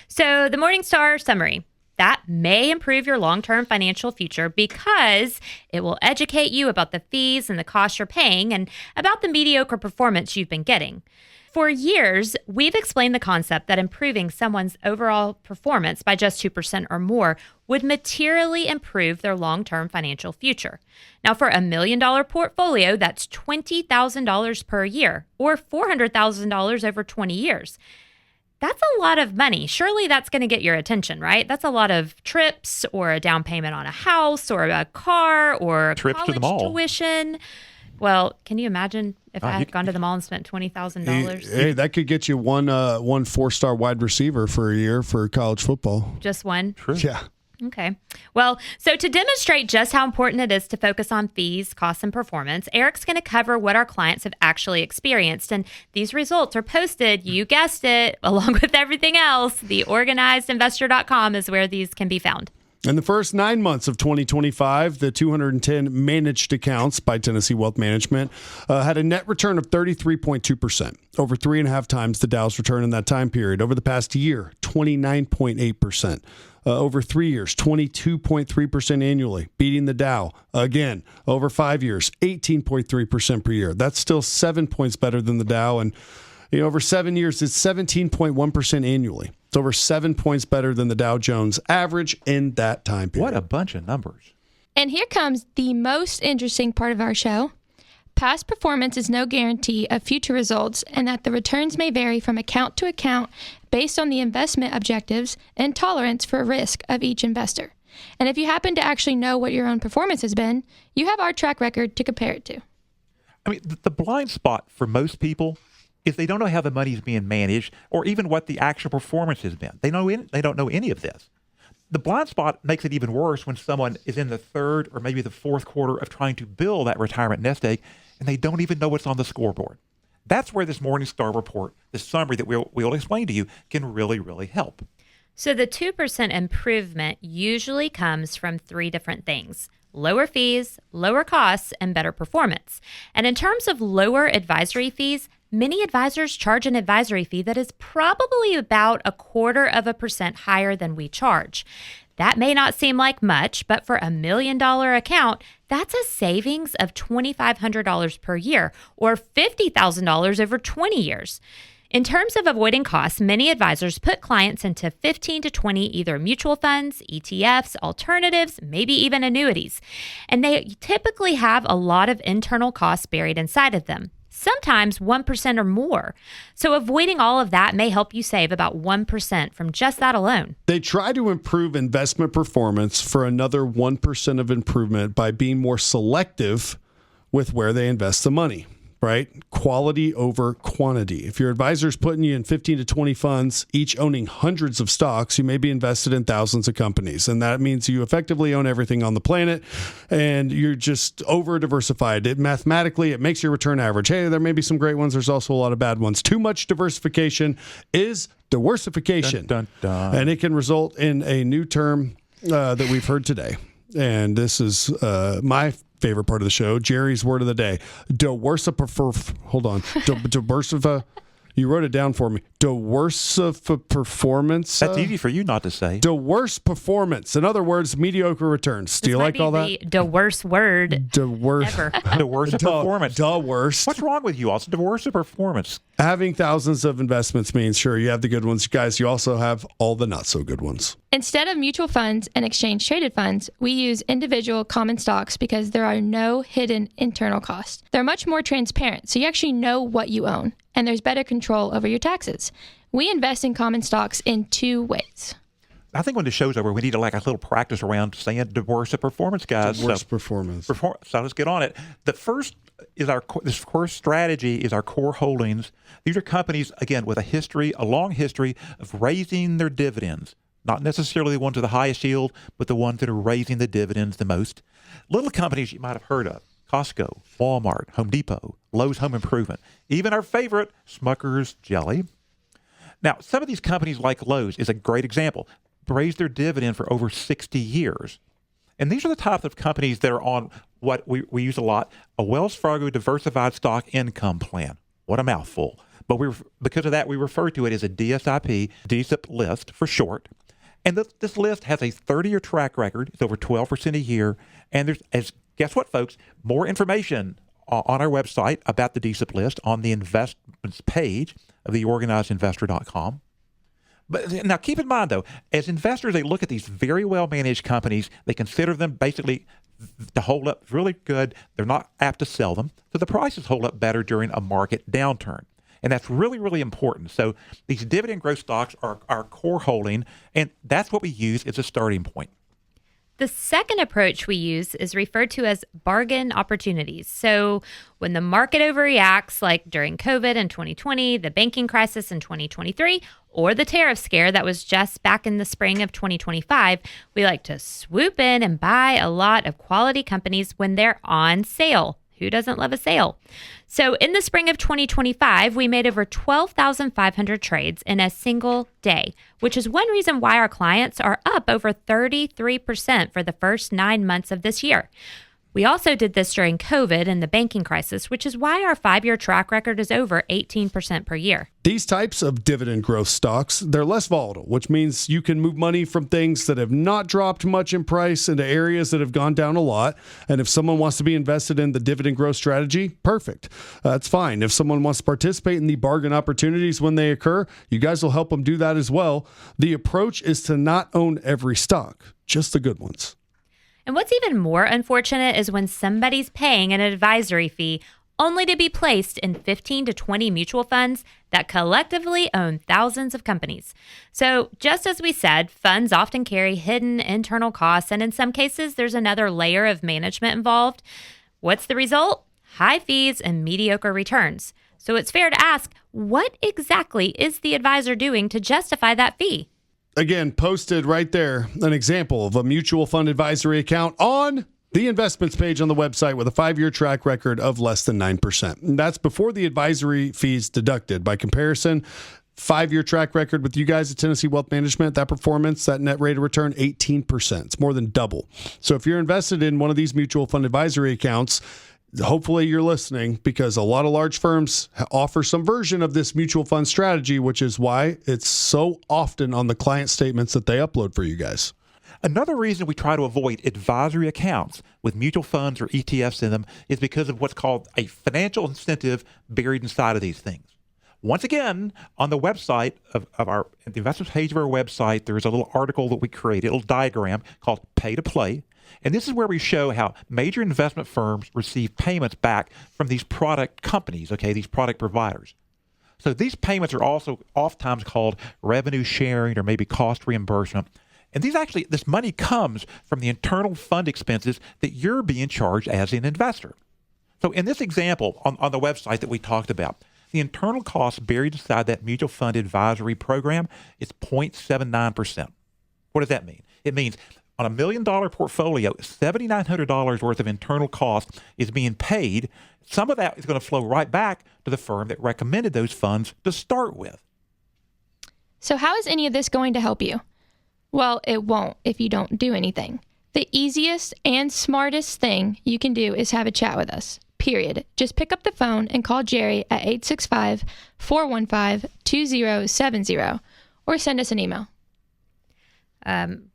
So the Morningstar summary. That may improve your long-term financial future because it will educate you about the fees and the costs you're paying and about the mediocre performance you've been getting. For years, we've explained the concept that improving someone's overall performance by just 2% or more would materially improve their long-term financial future. Now, for $1 million portfolio, that's $20,000 per year or $400,000 over 20 years. That's a lot of money. Surely that's going to get your attention, right? That's a lot of trips or a down payment on a house or a car or trips to the college mall. Tuition. Well, can you imagine if I had gone to the mall and spent $20,000? Hey, that could get you one 4-star wide receiver for a year for college football. Just one? True. Yeah. Okay. Well, so to demonstrate just how important it is to focus on fees, costs, and performance, Erik's going to cover what our clients have actually experienced. And these results are posted, you guessed it, along with everything else. TheOrganizedInvestor.com is where these can be found. In the first 9 months of 2025, the 210 managed accounts by Tennessee Wealth Management had a net return of 33.2%, over 3.5 times the Dow's return in that time period. Over the past year, 29.8%. Over 3 years, 22.3% annually, beating the Dow. Again, over 5 years, 18.3% per year. That's still 7 points better than the Dow. And over 7 years, it's 17.1% annually. It's over 7 points better than the Dow Jones average in that time period. What a bunch of numbers. And here comes the most interesting part of our show. Past performance is no guarantee of future results, and that the returns may vary from account to account based on the investment objectives and tolerance for risk of each investor. And if you happen to actually know what your own performance has been, you have our track record to compare it to. I mean, the blind spot for most people is they don't know how the money is being managed or even what the actual performance has been. They don't know any of this. The blind spot makes it even worse when someone is in the third or maybe the fourth quarter of trying to build that retirement nest egg and they don't even know what's on the scoreboard. That's where this Morningstar report, the summary that we'll explain to you, can really, really help. So the 2% improvement usually comes from 3 different things: lower fees, lower costs, and better performance. And in terms of lower advisory fees, many advisors charge an advisory fee that is probably about 0.25% higher than we charge. That may not seem like much, but for $1 million account, that's a savings of $2,500 per year or $50,000 over 20 years. In terms of avoiding costs, many advisors put clients into 15 to 20 either mutual funds, ETFs, alternatives, maybe even annuities. And they typically have a lot of internal costs buried inside of them, sometimes 1% or more. So avoiding all of that may help you save about 1% from just that alone. They try to improve investment performance for another 1% of improvement by being more selective with where they invest the money. Right? Quality over quantity. If your advisor's putting you in 15 to 20 funds, each owning hundreds of stocks, you may be invested in thousands of companies. And that means you effectively own everything on the planet and you're just over diversified. Mathematically, it makes your return average. Hey, there may be some great ones. There's also a lot of bad ones. Too much diversification is diversification. Dun, dun, dun. And it can result in a new term that we've heard today. And this is my favorite part of the show, Jerry's word of the day. Diversify. You wrote it down for me. Performance. That's easy for you not to say. Worst performance. In other words, mediocre returns. Do you like all that? The worst word Worst. ever. The worst of performance. The worst. What's wrong with you, Austin? The worst of performance. Having thousands of investments means, sure, you have the good ones. Guys, you also have all the not so good ones. Instead of mutual funds and exchange traded funds, we use individual common stocks because there are no hidden internal costs. They're much more transparent, so you actually know what you own, and there's better control over your taxes. We invest in common stocks in 2 ways. I think when the show's over, we need to like a little practice around saying the worst of performance, guys. Performance. So let's get on it. The first is this core strategy is our core holdings. These are companies, again, with a long history of raising their dividends. Not necessarily the ones with the highest yield, but the ones that are raising the dividends the most. Little companies you might have heard of: Costco, Walmart, Home Depot, Lowe's Home Improvement, even our favorite, Smucker's Jelly. Now, some of these companies like Lowe's is a great example. Raised their dividend for over 60 years. And these are the type of companies that are on what we use a lot, a Wells Fargo Diversified Stock Income Plan. What a mouthful. But because of that, we refer to it as a DSIP list for short. And this list has a 30-year track record. It's over 12% a year. And guess what, folks? More information on our website about the DSIP list on the investments page of theorganizedinvestor.com. But now keep in mind, though, as investors, they look at these very well-managed companies. They consider them basically to hold up really good. They're not apt to sell them. So the prices hold up better during a market downturn. And that's really, really important. So these dividend growth stocks are our core holding, and that's what we use as a starting point. The second approach we use is referred to as bargain opportunities. So when the market overreacts, like during COVID in 2020, the banking crisis in 2023, or the tariff scare that was just back in the spring of 2025, we like to swoop in and buy a lot of quality companies when they're on sale. Who doesn't love a sale? So in the spring of 2025, we made over 12,500 trades in a single day, which is one reason why our clients are up over 33% for the first 9 months of this year. We also did this during COVID and the banking crisis, which is why our 5-year track record is over 18% per year. These types of dividend growth stocks, they're less volatile, which means you can move money from things that have not dropped much in price into areas that have gone down a lot. And if someone wants to be invested in the dividend growth strategy, perfect. That's fine. If someone wants to participate in the bargain opportunities when they occur, you guys will help them do that as well. The approach is to not own every stock, just the good ones. And what's even more unfortunate is when somebody's paying an advisory fee only to be placed in 15 to 20 mutual funds that collectively own thousands of companies. So just as we said, funds often carry hidden internal costs, and in some cases, there's another layer of management involved. What's the result? High fees and mediocre returns. So it's fair to ask, what exactly is the advisor doing to justify that fee? Again, posted right there, an example of a mutual fund advisory account on the investments page on the website with a 5-year track record of less than 9%. And that's before the advisory fees deducted. By comparison, 5-year track record with you guys at Tennessee Wealth Management, that performance, that net rate of return, 18%. It's more than double. So if you're invested in one of these mutual fund advisory accounts, hopefully you're listening, because a lot of large firms offer some version of this mutual fund strategy, which is why it's so often on the client statements that they upload for you guys. Another reason we try to avoid advisory accounts with mutual funds or ETFs in them is because of what's called a financial incentive buried inside of these things. Once again, on the website of the investment page of our website, there's a little article that we created, a little diagram called Pay to Play. And this is where we show how major investment firms receive payments back from these product companies, these product providers. So these payments are also oftentimes called revenue sharing or maybe cost reimbursement. And this money comes from the internal fund expenses that you're being charged as an investor. So in this example on the website that we talked about, the internal cost buried inside that mutual fund advisory program is 0.79%. What does that mean? It means on a $1 million portfolio, $7,900 worth of internal cost is being paid. Some of that is going to flow right back to the firm that recommended those funds to start with. So how is any of this going to help you? Well, it won't if you don't do anything. The easiest and smartest thing you can do is have a chat with us. period. Just pick up the phone and call Jerry at 865-415-2070 or send us an email.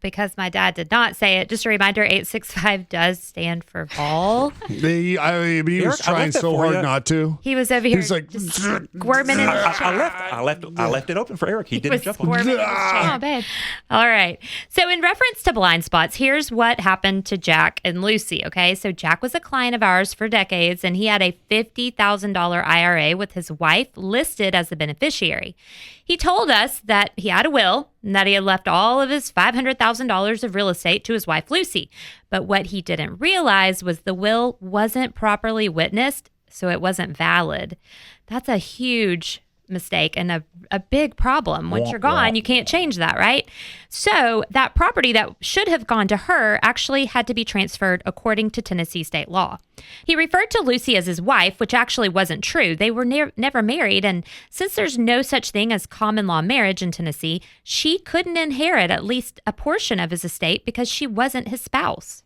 Because my dad did not say it, just a reminder, 865 does stand for vol. He was Eric, trying so hard not to. He was over here He's like, just squirming in his chair. I left it open for Eric. He didn't jump on it. Squirming in his chair. Oh, babe. All right. So, in reference to blind spots, here's what happened to Jack and Lucy. Okay. So, Jack was a client of ours for decades, and he had a $50,000 IRA with his wife listed as the beneficiary. He told us that he had a will and that he had left all of his $500,000 of real estate to his wife, Lucy. But what he didn't realize was the will wasn't properly witnessed, so it wasn't valid. That's a huge mistake and a big problem. Once you're gone, you can't change that, right? So that property that should have gone to her actually had to be transferred according to Tennessee state law. He referred to Lucy as his wife, which actually wasn't true. They were never married, and since there's no such thing as common law marriage in Tennessee, she couldn't inherit at least a portion of his estate because she wasn't his spouse.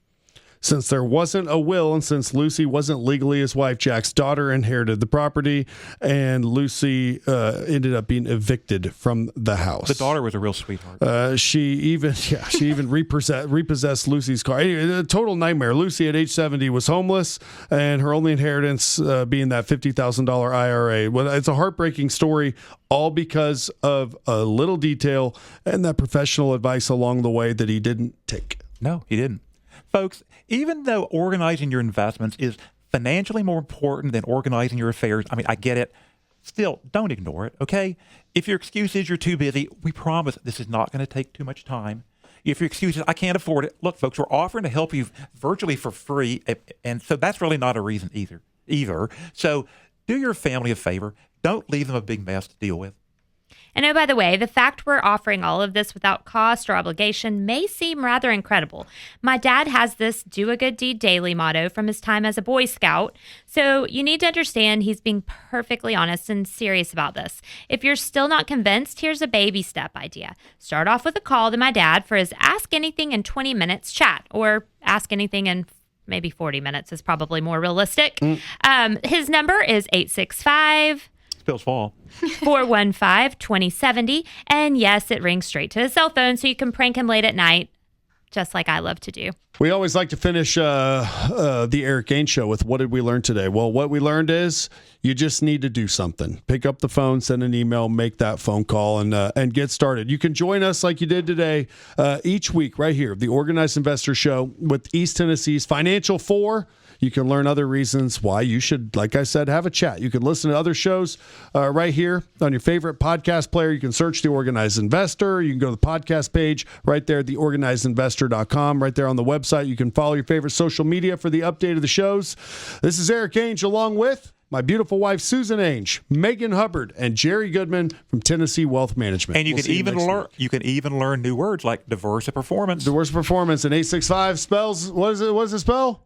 Since there wasn't a will and since Lucy wasn't legally his wife, Jack's daughter inherited the property, and Lucy ended up being evicted from the house. The daughter was a real sweetheart. She even repossessed Lucy's car. Anyway, a total nightmare. Lucy at age 70 was homeless, and her only inheritance being that $50,000 IRA. Well, it's a heartbreaking story, all because of a little detail and that professional advice along the way that he didn't take. No, he didn't. Folks, even though organizing your investments is financially more important than organizing your affairs, I mean, I get it. Still, don't ignore it, okay? If your excuse is you're too busy, we promise this is not going to take too much time. If your excuse is I can't afford it, look, folks, we're offering to help you virtually for free, and so that's really not a reason either. So do your family a favor. Don't leave them a big mess to deal with. And oh, by the way, the fact we're offering all of this without cost or obligation may seem rather incredible. My dad has this do a good deed daily motto from his time as a Boy Scout. So you need to understand he's being perfectly honest and serious about this. If you're still not convinced, here's a baby step idea. Start off with a call to my dad for his Ask Anything in 20 Minutes chat, or Ask Anything in maybe 40 minutes is probably more realistic. His number is 865- Spills fall. 415-2070. And yes, it rings straight to his cell phone, so you can prank him late at night, just like I love to do. We always like to finish the Erik Ainge Show with what did we learn today? Well, what we learned is you just need to do something. Pick up the phone, send an email, make that phone call, and get started. You can join us like you did today each week right here, the Organized Investor Show with East Tennessee's Financial 4. You can learn other reasons why you should, like I said, have a chat. You can listen to other shows right here on your favorite podcast player. You can search The Organized Investor. You can go to the podcast page right there at theorganizedinvestor.com. Right there on the website. You can follow your favorite social media for the update of the shows. This is Erik Ainge along with my beautiful wife, Susan Ainge, Megan Hubbard, and Jerry Goodman from Tennessee Wealth Management. And you can even learn new words like diverse performance. Diverse performance. And 865 spells, what does it spell?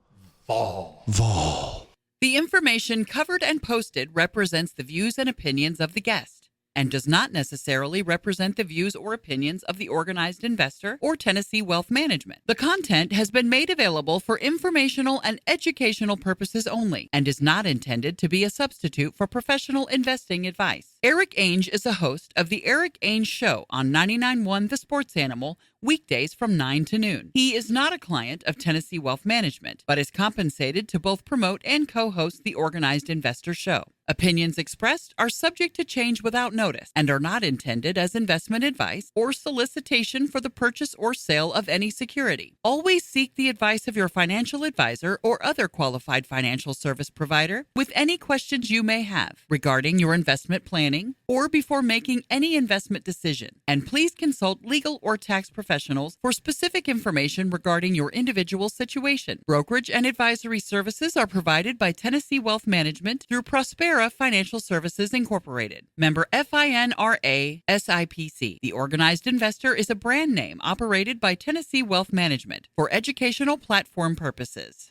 Vol. The information covered and posted represents the views and opinions of the guest and does not necessarily represent the views or opinions of the Organized Investor or Tennessee Wealth Management. The content has been made available for informational and educational purposes only and is not intended to be a substitute for professional investing advice. Erik Ainge is a host of The Erik Ainge Show on 99.1 The Sports Animal, weekdays from 9 to noon. He is not a client of Tennessee Wealth Management, but is compensated to both promote and co-host the Organized Investor Show. Opinions expressed are subject to change without notice and are not intended as investment advice or solicitation for the purchase or sale of any security. Always seek the advice of your financial advisor or other qualified financial service provider with any questions you may have regarding your investment planning or before making any investment decision. And please consult legal or tax professionals for specific information regarding your individual situation. Brokerage and advisory services are provided by Tennessee Wealth Management through Prospera Financial Services Incorporated. Member FINRA SIPC. The Organized Investor is a brand name operated by Tennessee Wealth Management for educational platform purposes.